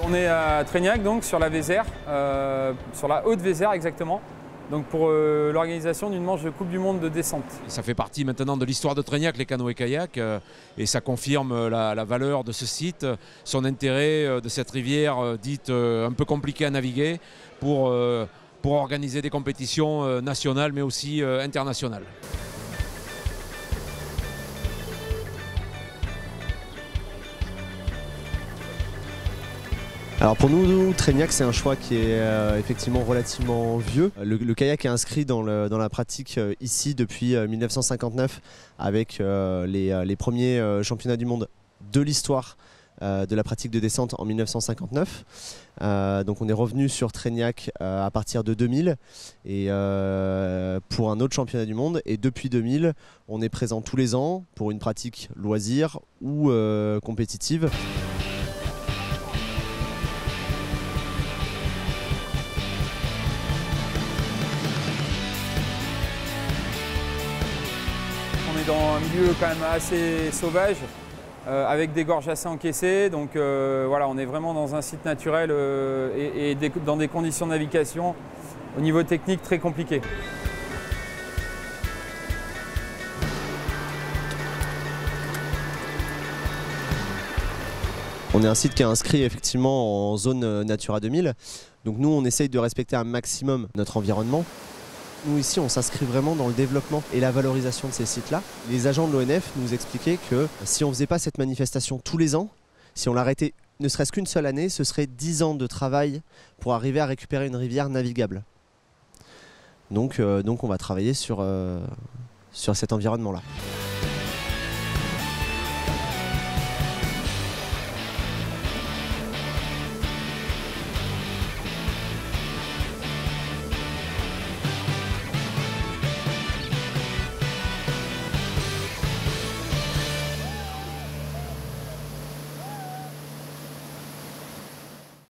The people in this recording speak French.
On est à Trégnac, donc sur la Vézère, sur la haute Vézère exactement, donc pour l'organisation d'une manche de Coupe du Monde de descente. Ça fait partie maintenant de l'histoire de Trégnac, les canoës-kayaks, et ça confirme la valeur de ce site, son intérêt de cette rivière dite un peu compliquée à naviguer pour organiser des compétitions nationales mais aussi internationales. Alors pour nous, Trégnac, c'est un choix qui est effectivement relativement vieux. Le kayak est inscrit dans la pratique ici depuis 1959 avec les premiers championnats du monde de l'histoire de la pratique de descente en 1959. Donc on est revenu sur Trégnac à partir de 2000 et pour un autre championnat du monde. Et depuis 2000, on est présent tous les ans pour une pratique loisir ou compétitive. On est dans un milieu quand même assez sauvage, avec des gorges assez encaissées. Donc voilà, on est vraiment dans un site naturel et dans des conditions de navigation au niveau technique très compliquées. On est un site qui est inscrit effectivement en zone Natura 2000. Donc nous, on essaye de respecter un maximum notre environnement. Nous ici, on s'inscrit vraiment dans le développement et la valorisation de ces sites-là. Les agents de l'ONF nous expliquaient que si on ne faisait pas cette manifestation tous les ans, si on l'arrêtait ne serait-ce qu'une seule année, ce serait 10 ans de travail pour arriver à récupérer une rivière navigable. Donc on va travailler sur cet environnement-là.